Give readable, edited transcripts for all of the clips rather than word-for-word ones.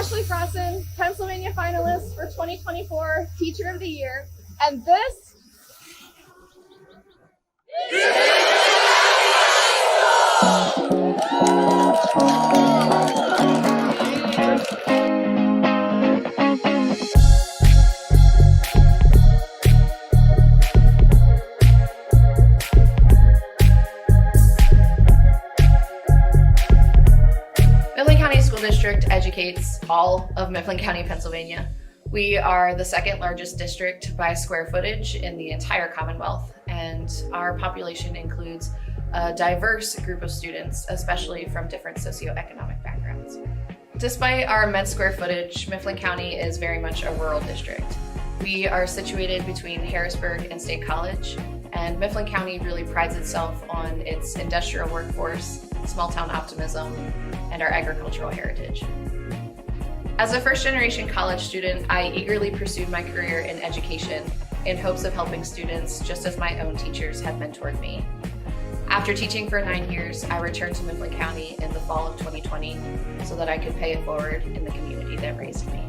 Ashlie Crosson, Pennsylvania finalist for 2024 Teacher of the Year, and this Mifflin County School District educates all of Mifflin County, Pennsylvania. We are the second largest district by square footage in the entire Commonwealth, and our population includes a diverse group of students, especially from different socioeconomic backgrounds. Despite our immense square footage, Mifflin County is very much a rural district. We are situated between Harrisburg and State College, and Mifflin County really prides itself on its industrial workforce, small town optimism, and our agricultural heritage. As a first-generation college student, I eagerly pursued my career in education in hopes of helping students just as my own teachers have mentored me. After teaching for 9 years, I returned to Mifflin County in the fall of 2020 so that I could pay it forward in the community that raised me.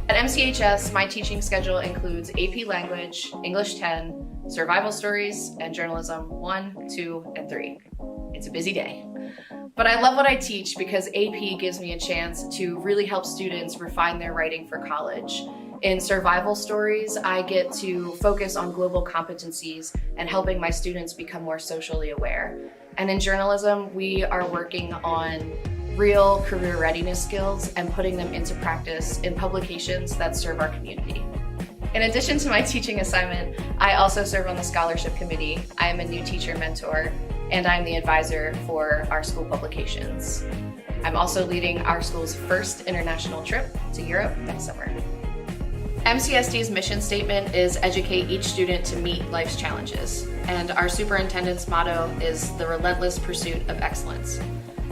At MCHS, my teaching schedule includes AP Language, English 10, Survival Stories, and Journalism 1, 2, and 3. It's a busy day. But I love what I teach because AP gives me a chance to really help students refine their writing for college. In Survival Stories, I get to focus on global competencies and helping my students become more socially aware. And in journalism, we are working on real career readiness skills and putting them into practice in publications that serve our community. In addition to my teaching assignment, I also serve on the scholarship committee. I am a new teacher mentor, and I'm the advisor for our school publications. I'm also leading our school's first international trip to Europe next summer. MCSD's mission statement is educate each student to meet life's challenges, and our superintendent's motto is the relentless pursuit of excellence.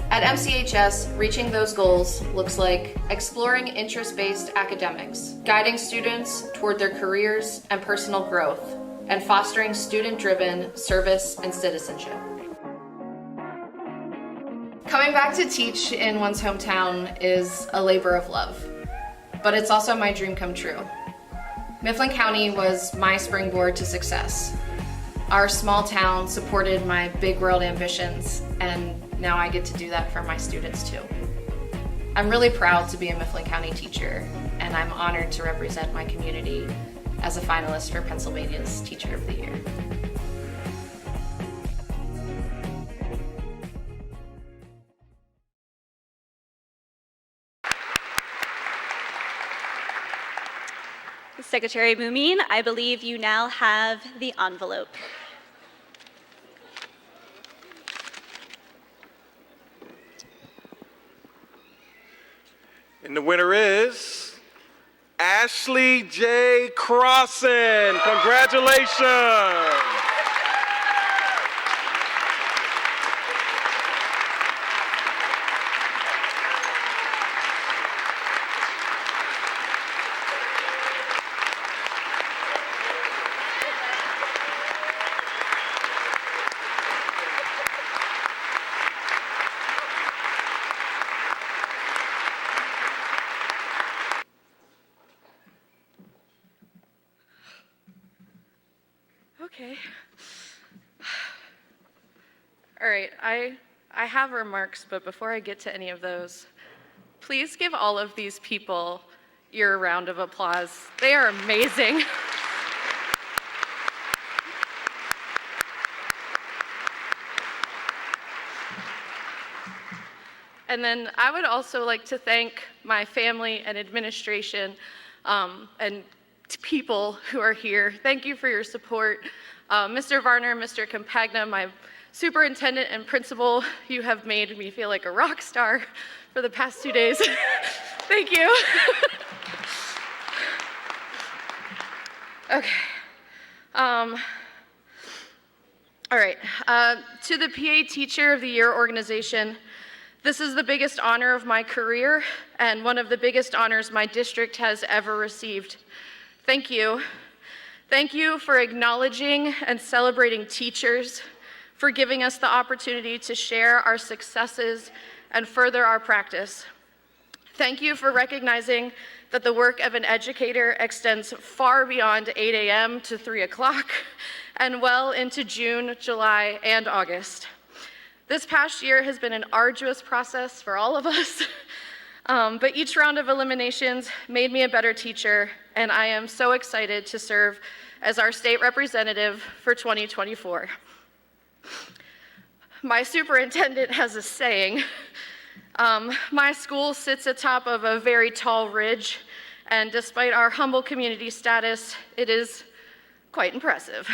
At MCHS, reaching those goals looks like exploring interest-based academics, guiding students toward their careers and personal growth, and fostering student-driven service and citizenship. Coming back to teach in one's hometown is a labor of love, but it's also my dream come true. Mifflin County was my springboard to success. Our small town supported my big world ambitions, and now I get to do that for my students too. I'm really proud to be a Mifflin County teacher, and I'm honored to represent my community as a finalist for Pennsylvania's Teacher of the Year. Secretary Mumin, I believe you now have the envelope. And the winner is Ashlie J. Crosson. Congratulations. Okay. All right, I have remarks, but before I get to any of those, please give all of these people your round of applause. They are amazing. And then I would also like to thank my family and administration and people who are here. Thank you for your support. Mr. Varner, Mr. Campagna, my superintendent and principal, you have made me feel like a rock star for the past 2 days. Thank you. Okay. All right. To the PA Teacher of the Year organization, this is the biggest honor of my career and one of the biggest honors my district has ever received. Thank you. Thank you for acknowledging and celebrating teachers, for giving us the opportunity to share our successes and further our practice. Thank you for recognizing that the work of an educator extends far beyond 8 a.m. to 3 o'clock and well into June, July, and August. This past year has been an arduous process for all of us, but each round of eliminations made me a better teacher, and I am so excited to serve as our state representative for 2024. My superintendent has a saying, my school sits atop of a very tall ridge, and despite our humble community status, it is quite impressive.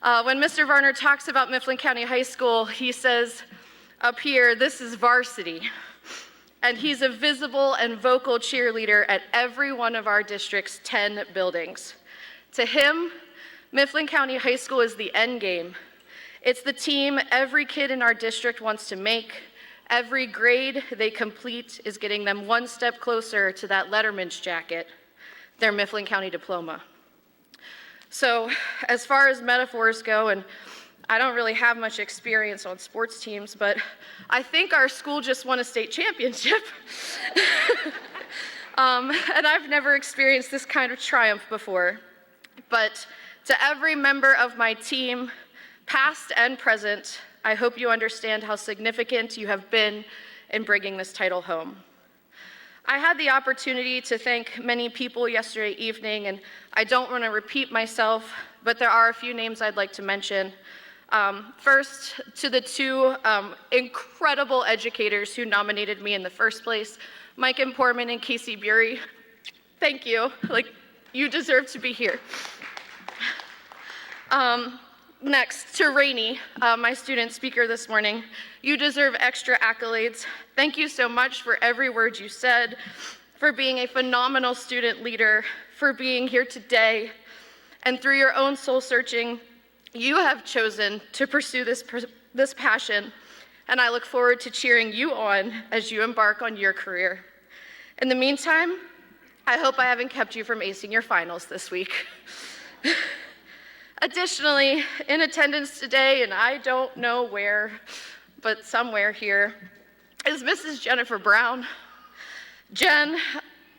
When Mr. Varner talks about Mifflin County High School, he says, up here, this is varsity. And he's a visible and vocal cheerleader at every one of our district's 10 buildings. To him, Mifflin County High School is the end game. It's the team every kid in our district wants to make. Every grade they complete is getting them one step closer to that letterman's jacket, their Mifflin County diploma. So as far as metaphors go, and I don't really have much experience on sports teams, but I think our school just won a state championship. And I've never experienced this kind of triumph before. But to every member of my team, past and present, I hope you understand how significant you have been in bringing this title home. I had the opportunity to thank many people yesterday evening, and I don't want to repeat myself, but there are a few names I'd like to mention. First, to the two incredible educators who nominated me in the first place, Mike Importman and Casey Bury. Thank you. You deserve to be here. Next, to Rainey, my student speaker this morning. You deserve extra accolades. Thank you so much for every word you said, for being a phenomenal student leader, for being here today, and through your own soul searching, you have chosen to pursue this passion, and I look forward to cheering you on as you embark on your career. In the meantime, I hope I haven't kept you from acing your finals this week. Additionally, in attendance today, and I don't know where, but somewhere here, is Mrs. Jennifer Brown. Jen,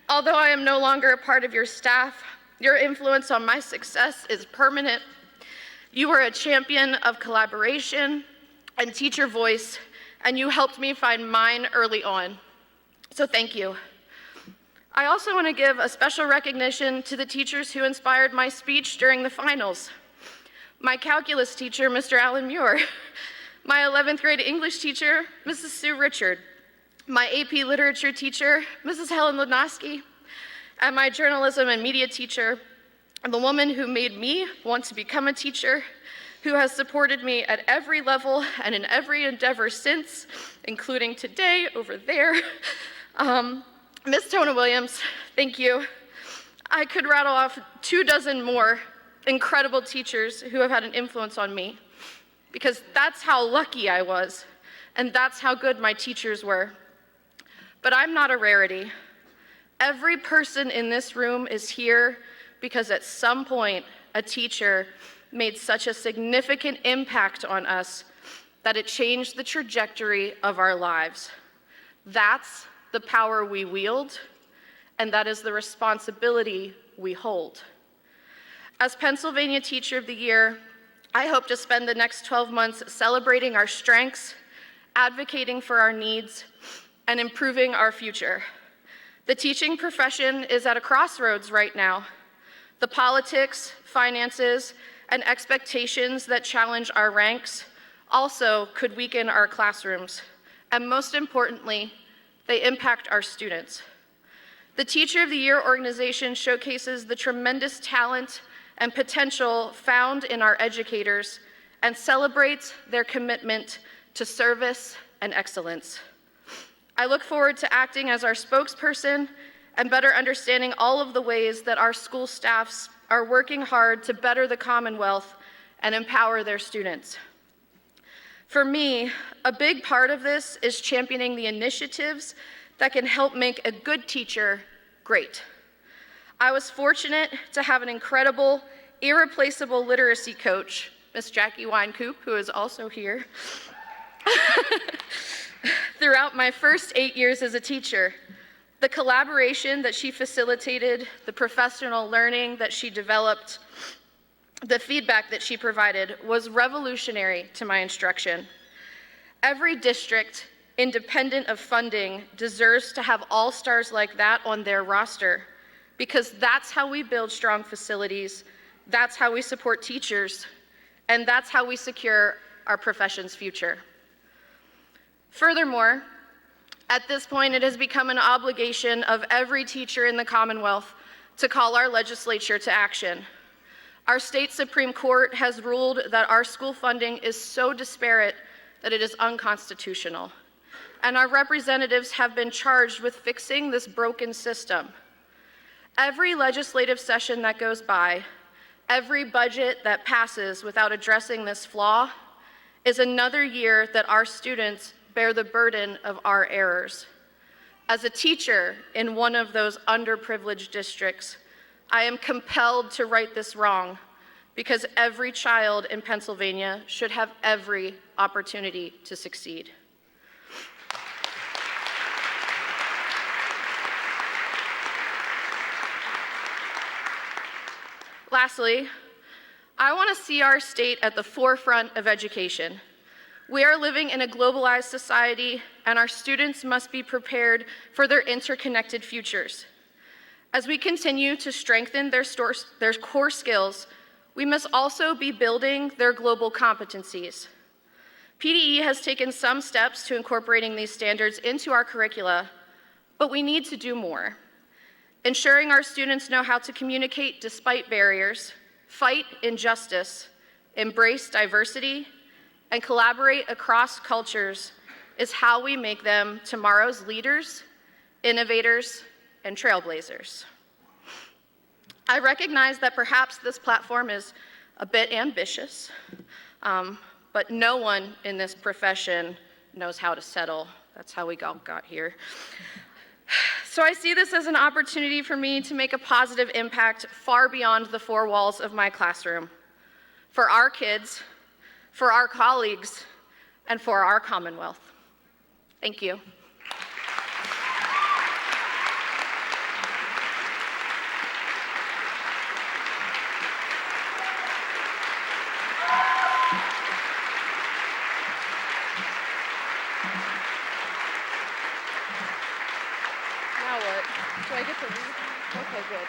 although I am no longer a part of your staff, your influence on my success is permanent. You were a champion of collaboration and teacher voice, and you helped me find mine early on. So thank you. I also want to give a special recognition to the teachers who inspired my speech during the finals. My calculus teacher, Mr. Alan Muir, my 11th grade English teacher, Mrs. Sue Richard, my AP literature teacher, Mrs. Helen Lednoski, and my journalism and media teacher, the woman who made me want to become a teacher, who has supported me at every level and in every endeavor since, including today over there. Miss Tona Williams, thank you. I could rattle off 24 more incredible teachers who have had an influence on me, because that's how lucky I was, and that's how good my teachers were. But I'm not a rarity. Every person in this room is here because at some point, a teacher made such a significant impact on us that it changed the trajectory of our lives. That's the power we wield, and that is the responsibility we hold. As Pennsylvania Teacher of the Year, I hope to spend the next 12 months celebrating our strengths, advocating for our needs, and improving our future. The teaching profession is at a crossroads right now. The politics, finances, and expectations that challenge our ranks also could weaken our classrooms, and most importantly, they impact our students. The Teacher of the Year organization showcases the tremendous talent and potential found in our educators and celebrates their commitment to service and excellence. I look forward to acting as our spokesperson and better understanding all of the ways that our school staffs are working hard to better the Commonwealth and empower their students. For me, a big part of this is championing the initiatives that can help make a good teacher great. I was fortunate to have an incredible, irreplaceable literacy coach, Miss Jackie Winecoop, who is also here, throughout my first 8 years as a teacher. The collaboration that she facilitated, the professional learning that she developed, the feedback that she provided was revolutionary to my instruction. Every district, independent of funding, deserves to have all-stars like that on their roster, because that's how we build strong facilities, that's how we support teachers, and that's how we secure our profession's future. Furthermore, at this point, it has become an obligation of every teacher in the Commonwealth to call our legislature to action. Our state Supreme Court has ruled that our school funding is so disparate that it is unconstitutional. And our representatives have been charged with fixing this broken system. Every legislative session that goes by, every budget that passes without addressing this flaw, is another year that our students bear the burden of our errors. As a teacher in one of those underprivileged districts, I am compelled to right this wrong, because every child in Pennsylvania should have every opportunity to succeed. Lastly, I want to see our state at the forefront of education. We are living in a globalized society, and our students must be prepared for their interconnected futures. As we continue to strengthen their core skills, we must also be building their global competencies. PDE has taken some steps to incorporating these standards into our curricula, but we need to do more. Ensuring our students know how to communicate despite barriers, fight injustice, embrace diversity, and collaborate across cultures is how we make them tomorrow's leaders, innovators, and trailblazers. I recognize that perhaps this platform is a bit ambitious, but no one in this profession knows how to settle. That's how we all got here. So I see this as an opportunity for me to make a positive impact far beyond the four walls of my classroom, for our kids, for our colleagues, and for our Commonwealth. Thank you. Now what? Do I get to leave? Okay, good.